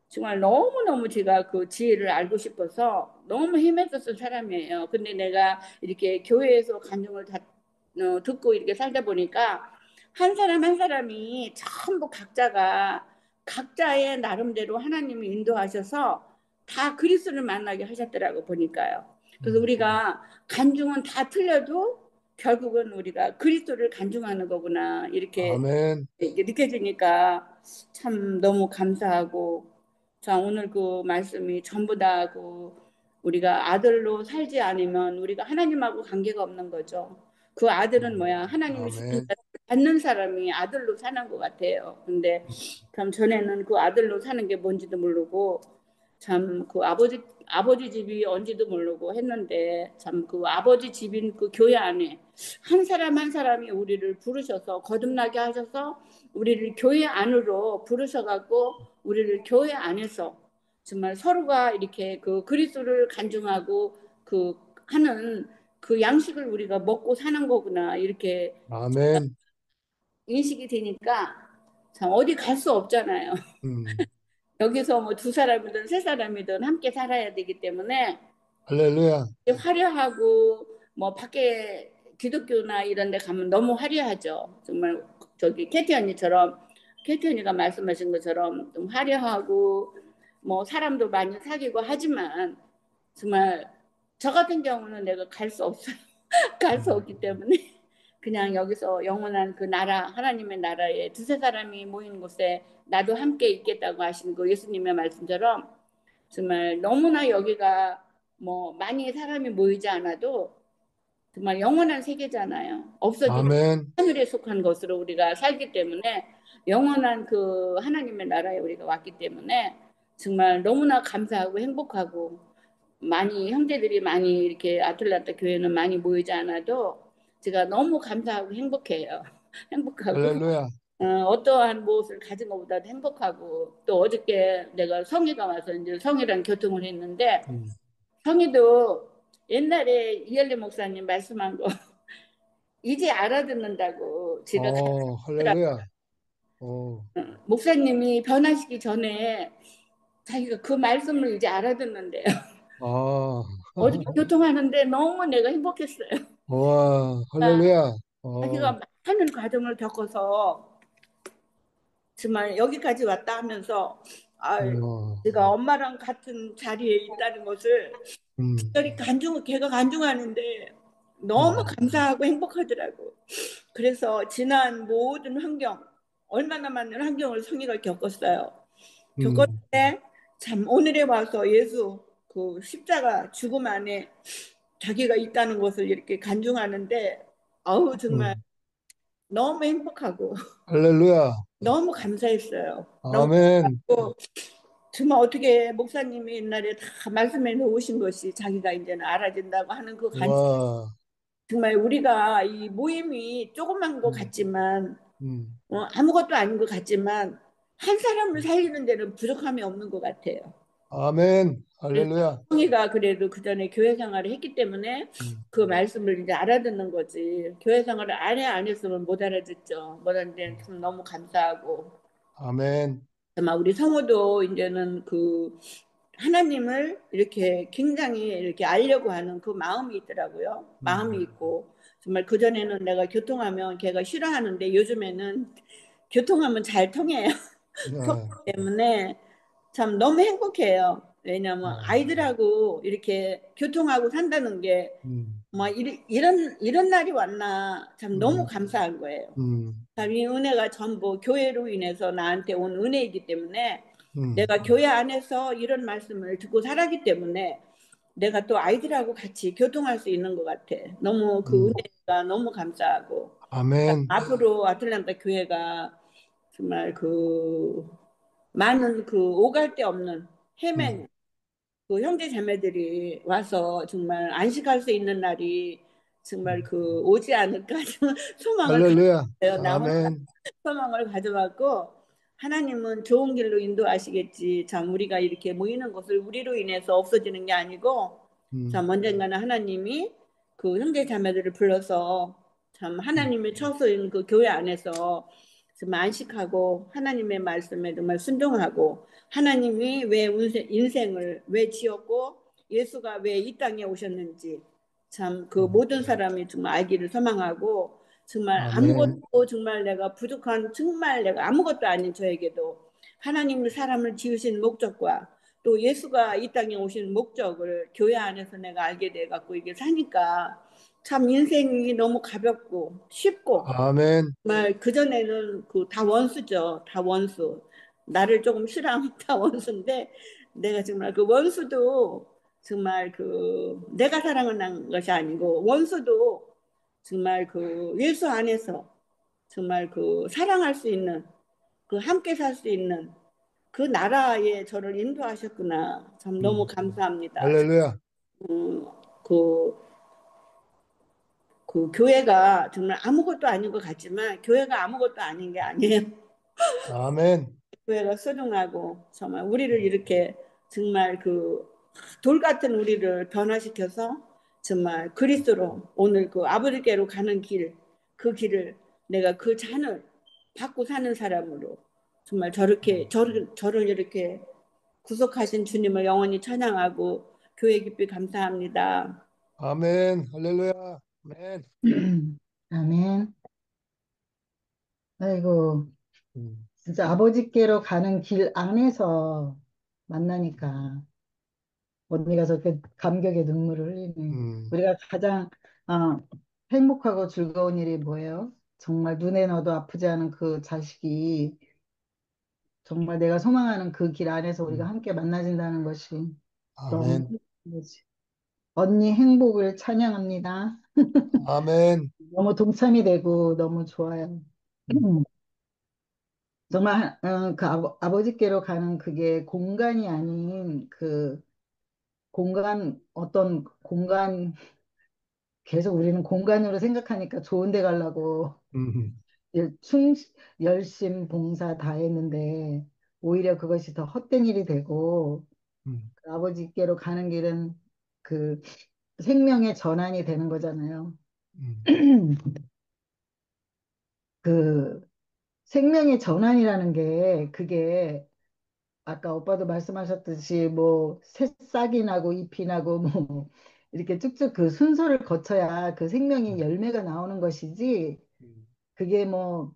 정말 너무너무 제가 그 지혜를 알고 싶어서 너무 헤맸었던 사람이에요. 근데 내가 이렇게 교회에서 간증을 다 듣고 이렇게 살다 보니까 한 사람 한 사람이 전부 각자의 나름대로 하나님이 인도하셔서 다 그리스도를 만나게 하셨더라고 보니까요. 그래서 우리가 간증은 다 틀려도 결국은 우리가 그리스도를 간증하는 거구나 이렇게 아멘. 느껴지니까 참 너무 감사하고 자 오늘 그 말씀이 전부 다 그 우리가 아들로 살지 않으면 우리가 하나님하고 관계가 없는 거죠. 그 아들은 뭐야? 하나님이 주신 아멘. 받는 사람이 아들로 사는 것 같아요. 근데 참 전에는 그 아들로 사는 게 뭔지도 모르고 참 그 아버지 집이 언지도 모르고 했는데 참 그 아버지 집인 그 교회 안에 한 사람 한 사람이 우리를 부르셔서 거듭나게 하셔서 우리를 교회 안으로 부르셔갖고 우리를 교회 안에서 정말 서로가 이렇게 그 그리스도를 간증하고 그 하는 그 양식을 우리가 먹고 사는 거구나 이렇게 아멘. 인식이 되니까 참 어디 갈 수 없잖아요. 여기서 뭐 두 사람이든 세 사람이든 함께 살아야 되기 때문에 할렐루야. 화려하고 뭐 밖에 기독교나 이런 데 가면 너무 화려하죠. 정말 저기 캐티 언니처럼 캐티 언니가 말씀하신 것처럼 좀 화려하고 뭐 사람도 많이 사귀고 하지만 정말 저 같은 경우는 내가 갈 수 없어요. 갈 수 없기 때문에 그냥 여기서 영원한 그 나라, 하나님의 나라에 두세 사람이 모이는 곳에 나도 함께 있겠다고 하신 그 예수님의 말씀처럼 정말 너무나 여기가 뭐 많이 사람이 모이지 않아도 정말 영원한 세계잖아요. 없어지는 아멘. 하늘에 속한 것으로 우리가 살기 때문에 영원한 그 하나님의 나라에 우리가 왔기 때문에 정말 너무나 감사하고 행복하고 많이 형제들이 많이 이렇게 아틀란타 교회는 많이 모이지 않아도 제가 너무 감사하고 행복해요. 행복하고 할렐루야. 어떠한 무엇을 가진 것보다도 행복하고 또 어저께 내가 성희가 와서 이제 성희랑 교통을 했는데 음. 성희도 옛날에 이열리 목사님 말씀한 거 이제 알아듣는다고 제가 가르치더라고요. 할렐루야. 오, 목사님이 변하시기 전에 자기가 그 말씀을 이제 알아듣는데요. 아, 어저께 교통하는데 너무 내가 행복했어요. 와, 할렐루야. 자기가 많은 과정을 겪어서 정말 여기까지 왔다 하면서 아, 어, 제가 엄마랑 같은 자리에 있다는 것을 음, 특별히 걔가 간증하는데 너무 음, 감사하고 행복하더라고. 그래서 지난 모든 환경, 얼마나 많은 환경을 성희가 겪었어요. 음, 겪었는데 참 오늘에 와서 예수 그 십자가 죽음 안에 자기가 있다는 것을 이렇게 간증하는데 아우 정말 음. 너무 행복하고 할렐루야. 너무 감사했어요. 너무 아멘. 감사하고 정말 어떻게 목사님이 옛날에 다 말씀해 놓으신 것이 자기가 이제는 알아진다고 하는 그 간증 와, 정말 우리가 이 모임이 조그만 것 음, 같지만 음, 아무것도 아닌 것 같지만 한 사람을 살리는 데는 부족함이 없는 것 같아요. 아멘. 그래서 할렐루야. 성희가 그래도 그 전에 교회 생활을 했기 때문에 그 말씀을 이제 알아듣는 거지. 교회 생활을 안 했으면 못 알아듣죠. 못 알아듣는데 참 너무 감사하고. 아멘. 아마 우리 성우도 이제는 그 하나님을 이렇게 굉장히 이렇게 알려고 하는 그 마음이 있더라고요. 마음이 있고 정말 그전에는 내가 교통하면 걔가 싫어하는데 요즘에는 교통하면 잘 통해요. 통하기 네, 때문에 참 너무 행복해요. 왜냐하면 어, 아이들하고 이렇게 교통하고 산다는 게 음, 뭐 이런 날이 왔나 참 너무 음, 감사한 거예요. 음, 참 이 은혜가 전부 교회로 인해서 나한테 온 은혜이기 때문에 음, 내가 교회 안에서 이런 말씀을 듣고 살았기 때문에 내가 또 아이들하고 같이 교통할 수 있는 것 같아. 너무 그 음. 은혜가 너무 감사하고 아멘. 앞으로 아틀란타 교회가 정말 그 많은 그 오갈 데 없는 음, 헤매는 그 형제 자매들이 와서 정말 안식할 수 있는 날이 정말 그 오지 않을까 소망을 할렐루야. 가져요. 나 혼자 아멘. 소망을 가져왔고 하나님은 좋은 길로 인도하시겠지. 참 우리가 이렇게 모이는 것을 우리로 인해서 없어지는 게 아니고 참 음, 언젠가는 하나님이 그 형제 자매들을 불러서 참 음, 하나님의 처소인 그 교회 안에서 정말 안식하고 하나님의 말씀에 정말 순종하고 하나님이 왜 인생을 왜 지었고 예수가 왜 이 땅에 오셨는지 참 그 음. 모든 사람이 정말 알기를 소망하고 정말 아멘. 아무것도 정말 내가 부족한 정말 내가 아무것도 아닌 저에게도 하나님이 사람을 지으신 목적과 또 예수가 이 땅에 오신 목적을 교회 안에서 내가 알게 돼 갖고 이게 사니까 참 인생이 너무 가볍고 쉽고 아멘. 정말 그전에는 그 다 원수죠. 다 원수. 나를 조금 싫어하면 다 원수인데 내가 정말 그 원수도 정말 그 내가 사랑하는 것이 아니고 원수도 정말 그 예수 안에서 정말 그 사랑할 수 있는 그 함께 살 수 있는 그 나라에 저를 인도하셨구나. 참 너무 음, 감사합니다. 할렐루야. 음, 그, 그 교회가 정말 아무것도 아닌 것 같지만 교회가 아무것도 아닌 게 아니에요. 아멘. 교회가 소중하고 정말 우리를 이렇게 정말 그 돌 같은 우리를 변화시켜서 정말 그리스도로 오늘 그 아버지께로 가는 길, 그 길을 내가 그 잔을 받고 사는 사람으로 정말 저를 이렇게 구속하신 주님을 영원히 찬양하고 교회 깊이 감사합니다. 아멘. 할렐루야. 아멘. 아멘. 아이고, 음, 진짜 아버지께로 가는 길 안에서 만나니까 언니가 저렇게 감격의 눈물을 흘리네. 음, 우리가 가장, 어, 행복하고 즐거운 일이 뭐예요? 정말 눈에 넣어도 아프지 않은 그 자식이 정말 내가 소망하는 그 길 안에서 우리가 음. 함께 만나진다는 것이 너무 아멘. 행복한 거지. 언니 행복을 찬양합니다. 아멘. 너무 동참이 되고 너무 좋아요. 음. 정말 그 아버지께로 가는 그게 공간이 아닌 그 공간 어떤 공간 계속 우리는 공간으로 생각하니까 좋은 데 가려고 음. 열- 충 열심 봉사 다 했는데 오히려 그것이 더 헛된 일이 되고 음. 그 아버지께로 가는 길은 그 생명의 전환이 되는 거잖아요. 음. 그 생명의 전환이라는 게 그게 아까 오빠도 말씀하셨듯이 뭐 새싹이 나고 잎이 나고 뭐 이렇게 쭉쭉 그 순서를 거쳐야 그 생명의 음. 열매가 나오는 것이지 음. 그게 뭐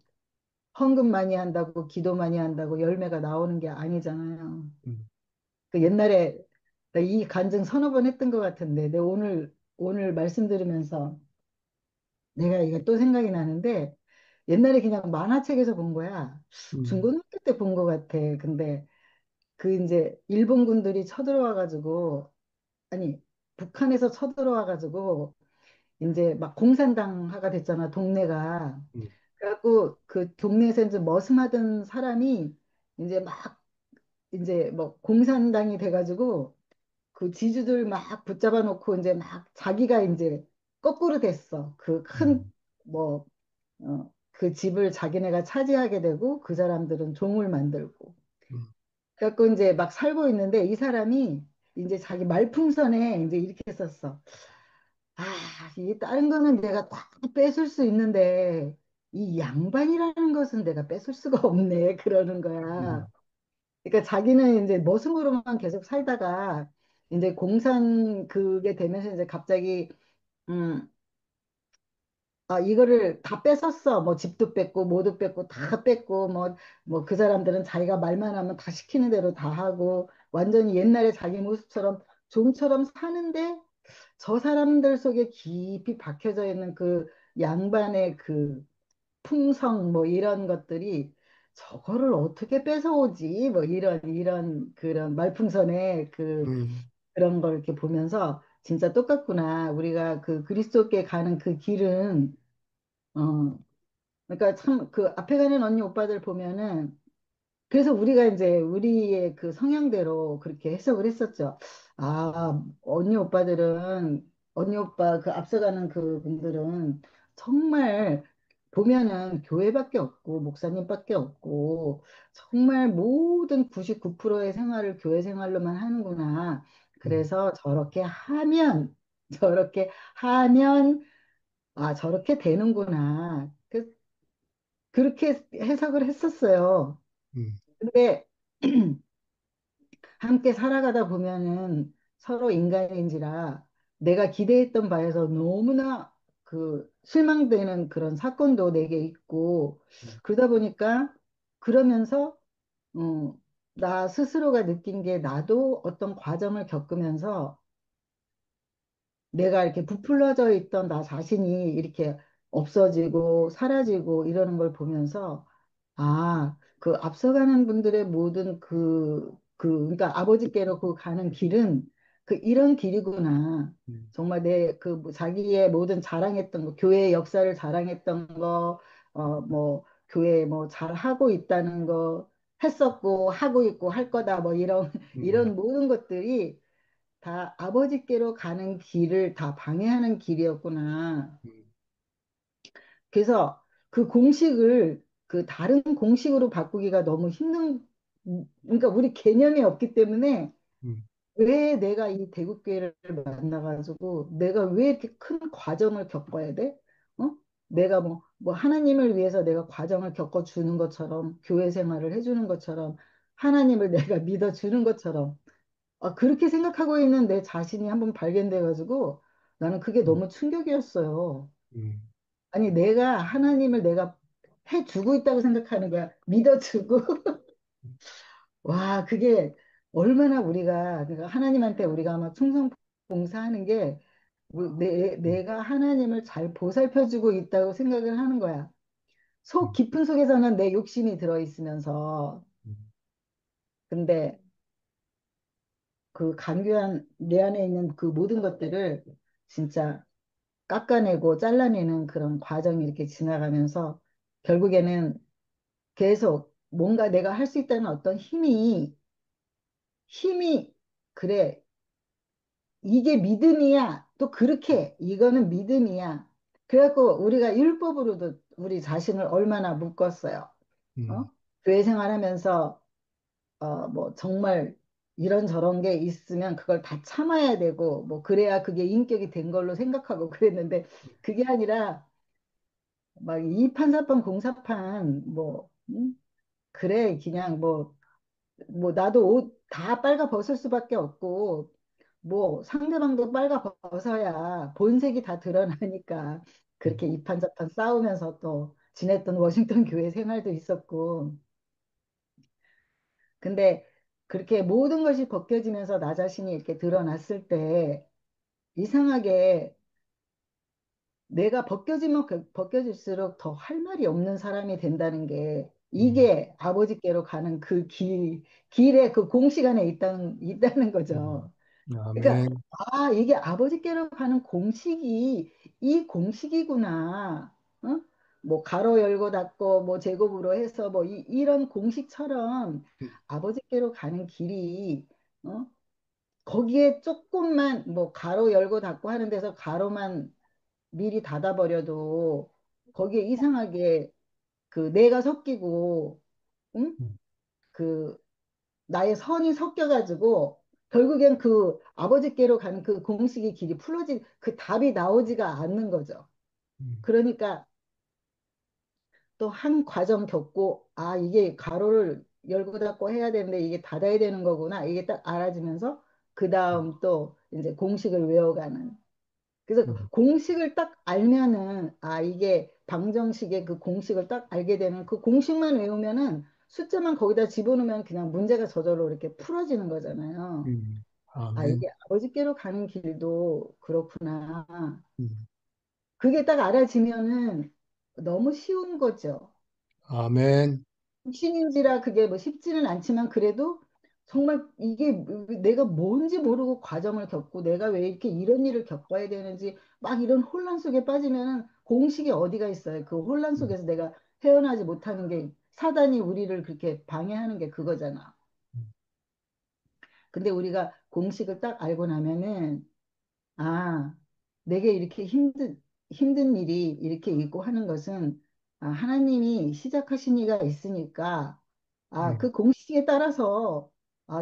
헌금 많이 한다고 기도 많이 한다고 열매가 나오는 게 아니잖아요. 음. 그 옛날에 나 이 간증 서너 번 했던 것 같은데 내 오늘 말씀 들으면서 내가 이거 또 생각이 나는데 옛날에 그냥 만화책에서 본 거야. 음. 중고등학교 때 본 것 같아. 근데 그 이제 일본군들이 쳐들어와 가지고 아니 북한에서 쳐들어와 가지고 이제 막 공산당화가 됐잖아 동네가. 음. 그래갖고 그 동네에서 이제 머슴하던 사람이 이제 막 이제 뭐 공산당이 돼가지고 그 지주들 막 붙잡아 놓고 이제 막 자기가 이제 거꾸로 됐어. 그 큰 음. 뭐 그 집을 자기네가 차지하게 되고 그 사람들은 종을 만들고. 음. 그래갖고 이제 막 살고 있는데 이 사람이 이제 자기 말풍선에 이제 이렇게 썼어. 아, 이 다른 거는 내가 다 뺏을 수 있는데 이 양반이라는 것은 내가 뺏을 수가 없네. 그러는 거야. 음. 그러니까 자기는 이제 머슴으로만 계속 살다가 이제 공산 그게 되면서 이제 갑자기 음, 이거를 다 뺏었어. 뭐 집도 뺏고 뭐도 뺏고 다 뺏고 뭐 그 사람들은 자기가 말만 하면 다 시키는 대로 다 하고 완전히 옛날에 자기 모습처럼 종처럼 사는데 저 사람들 속에 깊이 박혀져 있는 그 양반의 그 품성 뭐 이런 것들이 저거를 어떻게 뺏어오지? 뭐 이런 그런 말풍선의 음. 그런 걸 이렇게 보면서 진짜 똑같구나. 우리가 그 그리스도께 가는 그 길은 어 그러니까 참 그 앞에 가는 언니 오빠들 보면은 그래서 우리가 이제 우리의 그 성향대로 그렇게 해석을 했었죠. 아, 언니 오빠 그 앞서가는 그 분들은 정말 보면은 교회밖에 없고 목사님밖에 없고 정말 모든 99%의 생활을 교회 생활로만 하는구나. 음. 그래서 저렇게 하면 저렇게 되는구나. 그렇게 해석을 했었어요. 음. 근데 함께 살아가다 보면은 서로 인간인지라 내가 기대했던 바에서 너무나 그 실망되는 그런 사건도 내게 있고 음. 그러다 보니까 그러면서 나 스스로가 느낀 게 나도 어떤 과정을 겪으면서 내가 이렇게 부풀려져 있던 나 자신이 이렇게 없어지고 사라지고 이러는 걸 보면서 그 앞서가는 분들의 모든 그러니까 아버지께로 그 가는 길은 그 이런 길이구나. 음. 정말 내 그 자기의 모든 자랑했던 거, 교회 역사를 자랑했던 거, 뭐 교회 뭐 잘하고 있다는 거, 했었고 하고 있고 할 거다 뭐 이런 음. 이런 모든 것들이 다 아버지께로 가는 길을 다 방해하는 길이었구나. 음. 그래서 그 공식을 그 다른 공식으로 바꾸기가 너무 그러니까 우리 개념이 없기 때문에 음. 왜 내가 이 대국교회를 만나가지고 내가 왜 이렇게 큰 과정을 겪어야 돼? 어? 내가 뭐 하나님을 위해서 내가 과정을 겪어주는 것처럼 교회 생활을 해주는 것처럼 하나님을 내가 믿어주는 것처럼 그렇게 생각하고 있는 내 자신이 한번 발견돼가지고 나는 그게 음. 너무 충격이었어요. 음. 아니, 내가 하나님을 내가 해주고 있다고 생각하는 거야. 믿어주고. 와, 그게 얼마나 그러니까 하나님한테 우리가 막 충성 봉사하는 게 내가 하나님을 잘 보살펴주고 있다고 생각을 하는 거야. 속 음, 깊은 속에서는 내 욕심이 들어있으면서. 음, 근데 그 간교한 내 안에 있는 그 모든 것들을 진짜 깎아내고 잘라내는 그런 과정이 이렇게 지나가면서 결국에는 계속 뭔가 내가 할 수 있다는 어떤 힘이, 그래, 이게 믿음이야. 또 그렇게 이거는 믿음이야. 그래갖고 우리가 율법으로도 우리 자신을 얼마나 묶었어요. 어? 음, 교회 생활하면서 뭐 정말 이런저런 게 있으면 그걸 다 참아야 되고 뭐 그래야 그게 인격이 된 걸로 생각하고 그랬는데 그게 아니라 막 이판사판 공사판 뭐 그래 그냥 뭐 나도 옷 다 빨가 벗을 수밖에 없고 뭐 상대방도 빨가 벗어야 본색이 다 드러나니까 그렇게 음, 이판저판 싸우면서 또 지냈던 워싱턴 교회 생활도 있었고 근데 그렇게 모든 것이 벗겨지면서 나 자신이 이렇게 드러났을 때 이상하게 내가 벗겨지면 벗겨질수록 더 할 말이 없는 사람이 된다는 게 음, 이게 아버지께로 가는 그 길의 그 공식 안에 있다는 음. 거죠. 그러니까 아멘. 이게 아버지께로 가는 공식이 이 공식이구나. 어? 뭐 가로 열고 닫고 뭐 제곱으로 해서 뭐 이런 공식처럼 음, 아버지께로 가는 길이 어? 거기에 조금만 뭐 가로 열고 닫고 하는 데서 가로만 미리 닫아버려도 거기에 이상하게 그 내가 섞이고 응? 음, 그 나의 선이 섞여가지고 결국엔 그 아버지께로 가는 그 공식의 길이 풀어진 그 답이 나오지가 않는 거죠. 음, 그러니까 또 한 과정 겪고 이게 가로를 열고 닫고 해야 되는데 이게 닫아야 되는 거구나 이게 딱 알아지면서 그 다음 또 이제 공식을 외워가는 그래서 그 음, 공식을 딱 알면은 이게 방정식의 그 공식을 딱 알게 되면 그 공식만 외우면은 숫자만 거기다 집어넣으면 그냥 문제가 저절로 이렇게 풀어지는 거잖아요. 아멘. 이게 아버지께로 가는 길도 그렇구나. 음, 그게 딱 알아지면은 너무 쉬운 거죠. 아멘. 신인지라 그게 뭐 쉽지는 않지만 그래도 정말 이게 내가 뭔지 모르고 과정을 겪고 내가 왜 이렇게 이런 일을 겪어야 되는지 막 이런 혼란 속에 빠지면은 공식이 어디가 있어요. 그 혼란 음, 속에서 내가 헤어나지 못하는 게 사단이 우리를 그렇게 방해하는 게 그거잖아. 음, 근데 우리가 공식을 딱 알고 나면은 아, 내게 이렇게 힘든 일이 이렇게 있고 하는 것은 하나님이 시작하신 이가 있으니까 음, 그 공식에 따라서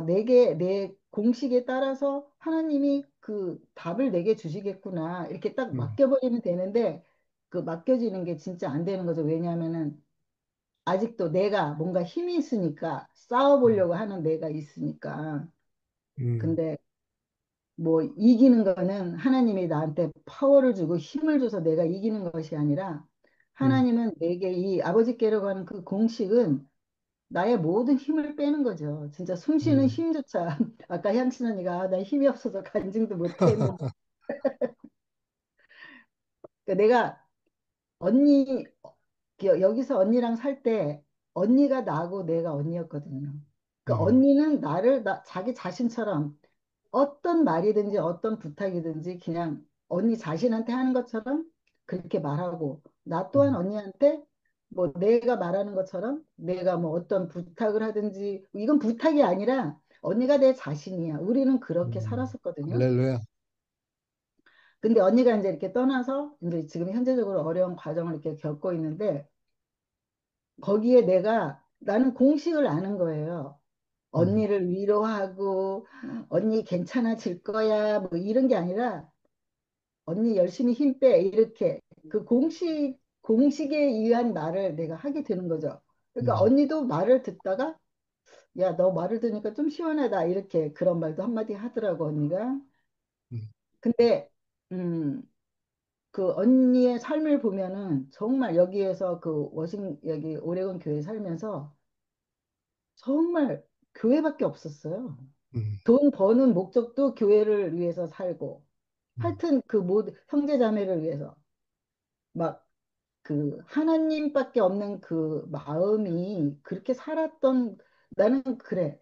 내 공식에 따라서 하나님이 그 답을 내게 주시겠구나. 이렇게 딱 음, 맡겨버리면 되는데 그 맡겨지는 게 진짜 안 되는 거죠. 왜냐하면은 아직도 내가 뭔가 힘이 있으니까 음, 싸워보려고 하는 내가 있으니까. 음, 근데 뭐 이기는 거는 하나님이 나한테 파워를 주고 힘을 줘서 내가 이기는 것이 아니라 음, 하나님은 내게 이 아버지께로 가는 그 공식은 나의 모든 힘을 빼는 거죠. 진짜 숨 쉬는 음. 힘조차 아까 향신 언니가 나 힘이 없어서 간증도 못해 했는데 그러니까 내가 언니 여기서 언니랑 살 때 언니가 나고 내가 언니였거든요. 그 음, 언니는 나를 자기 자신처럼 어떤 말이든지 어떤 부탁이든지 그냥 언니 자신한테 하는 것처럼 그렇게 말하고 나 또한 음, 언니한테 뭐 내가 말하는 것처럼 내가 뭐 어떤 부탁을 하든지 이건 부탁이 아니라 언니가 내 자신이야. 우리는 그렇게 살았었거든요. 할렐루야. 근데 언니가 이제 이렇게 떠나서 이제 지금 현재적으로 어려운 과정을 이렇게 겪고 있는데 거기에 나는 공식을 아는 거예요. 음, 언니를 위로하고 언니 괜찮아질 거야 뭐 이런 게 아니라 언니 열심히 힘 빼 이렇게 그 공식에 의한 말을 내가 하게 되는 거죠. 그러니까 음, 언니도 말을 듣다가 야, 너 말을 들으니까 좀 시원하다 이렇게 그런 말도 한마디 하더라고 언니가. 음, 근데 음, 그 언니의 삶을 보면은 정말 여기에서 여기 오레곤 교회 살면서 정말 교회밖에 없었어요. 음, 돈 버는 목적도 교회를 위해서 살고 하여튼 그 모든 형제 자매를 위해서 막 그 하나님밖에 없는 그 마음이 그렇게 살았던 나는 그래.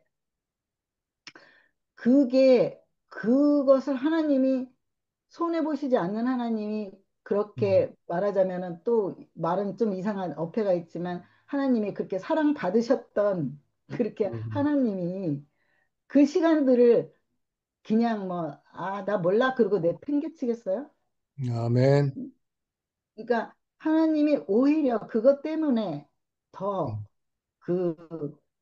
그게 그것을 하나님이 손해 보시지 않는 하나님이 그렇게 말하자면은 또 말은 좀 이상한 어폐가 있지만 하나님이 그렇게 사랑 받으셨던 그렇게 음. 하나님이 그 시간들을 그냥 뭐 아 나 몰라 그러고 내팽개치겠어요? 아멘. 그러니까 하나님이 오히려 그것 때문에 더 음. 그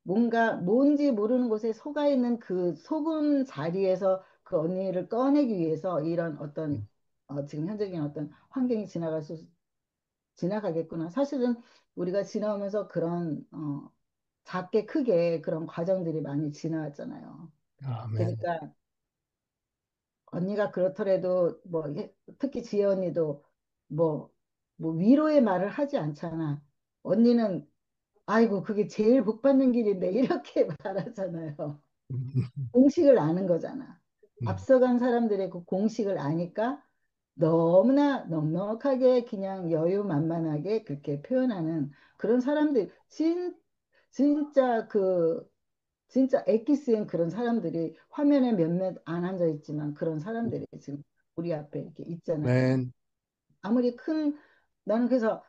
뭔가 뭔지 모르는 곳에 속아 있는 그 소금 자리에서 그 언니를 꺼내기 위해서 이런 어떤 지금 현재적인 어떤 환경이 지나가겠구나. 사실은 우리가 지나오면서 그런 작게 크게 그런 과정들이 많이 지나왔잖아요. 아멘. 그러니까 언니가 그렇더라도 뭐 특히 지혜 언니도 뭐, 뭐 위로의 말을 하지 않잖아. 언니는 아이고 그게 제일 복 받는 길인데 이렇게 말하잖아요. 음. 공식을 아는 거잖아. 음. 앞서간 사람들의 그 공식을 아니까 너무나 넉넉하게 그냥 여유만만하게 그렇게 표현하는 그런 사람들 진짜 그 진짜 액기 쓰인 그런 사람들이 화면에 몇몇 안 앉아 있지만 그런 사람들이 지금 우리 앞에 이렇게 있잖아요. 아멘. 아무리 큰 나는 그래서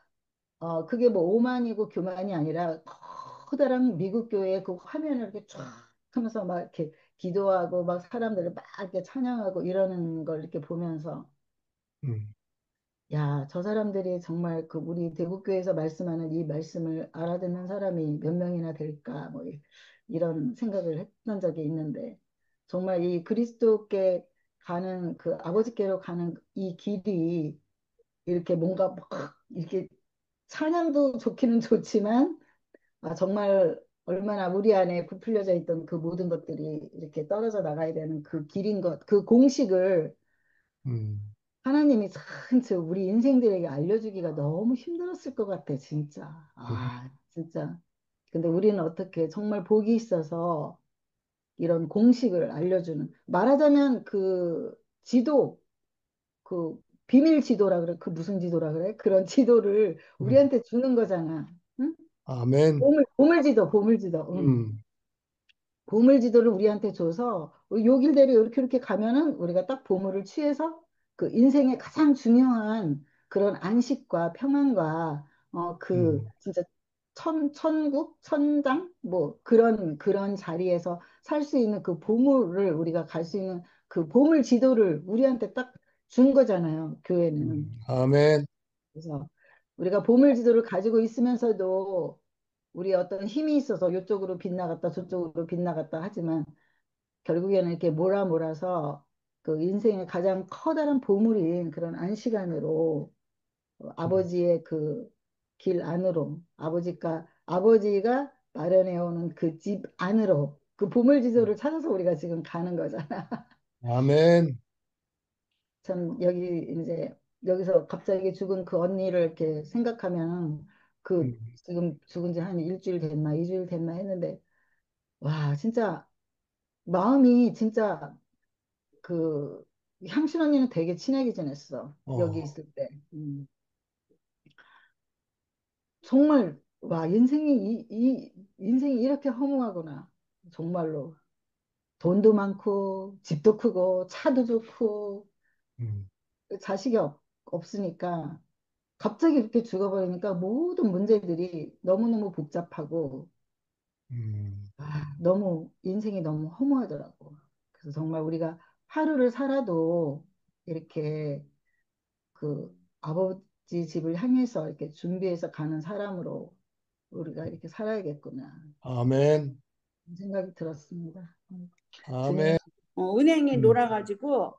그게 뭐 오만이고 교만이 아니라 커다란 미국 교회의 그 화면을 이렇게 쫙 하면서 막 이렇게 기도하고 막 사람들을 막 이렇게 찬양하고 이러는 걸 이렇게 보면서 음. 야, 저 사람들이 정말 그 우리 대국교회에서 말씀하는 이 말씀을 알아듣는 사람이 몇 명이나 될까 뭐 이런 생각을 했던 적이 있는데 정말 이 그리스도께 가는 그 아버지께로 가는 이 길이 이렇게 뭔가 막 이렇게 찬양도 좋기는 좋지만 정말 얼마나 우리 안에 부풀려져 있던 그 모든 것들이 이렇게 떨어져 나가야 되는 그 길인 것, 그 공식을 음. 하나님이 참 우리 인생들에게 알려주기가 너무 힘들었을 것 같아, 진짜. 음. 진짜. 근데 우리는 어떻게 정말 복이 있어서 이런 공식을 알려주는, 말하자면 그 지도, 그 비밀 지도라 그래, 그 무슨 지도라 그래? 그런 지도를 음. 우리한테 주는 거잖아. 응? 아멘. 보물지도, 보물지도. 응. 음. 보물 지도를 우리한테 줘서 요 길대로 이렇게 가면은 우리가 딱 보물을 취해서 그 인생의 가장 중요한 그런 안식과 평안과 그 음. 진짜 천국 천당 뭐 그런 자리에서 살 수 있는 그 보물을 우리가 갈 수 있는 그 보물 지도를 우리한테 딱 준 거잖아요, 교회는. 아멘. 그래서 우리가 보물 지도를 가지고 있으면서도 우리 어떤 힘이 있어서 이쪽으로 빗나갔다 저쪽으로 빗나갔다 하지만 결국에는 이렇게 몰아서 그 인생의 가장 커다란 보물인 그런 안시간으로 음. 아버지의 그 길 안으로 아버지가 마련해 오는 그 집 안으로 그 보물 지도를 찾아서 우리가 지금 가는 거잖아. 아멘. 참 여기 이제 여기서 갑자기 죽은 그 언니를 이렇게 생각하면 그 음. 지금 죽은 지 한 일주일 됐나 이주일 됐나 했는데 와 진짜 마음이 진짜 그 향신 언니는 되게 친하게 지냈어. 여기 어. 있을 때. 정말 와 이 인생이 이렇게 허무하구나. 정말로 돈도 많고 집도 크고 차도 좋고 음. 자식이 없으니까 갑자기 이렇게 죽어버리니까 모든 문제들이 너무너무 복잡하고 음. 너무 인생이 너무 허무하더라고. 그래서 정말 우리가 하루를 살아도 이렇게 그 아버지 집을 향해서 이렇게 준비해서 가는 사람으로 우리가 이렇게 살아야겠구나. 아멘. 생각이 들었습니다. 주님, 아멘. 은행에 음. 놀아가지고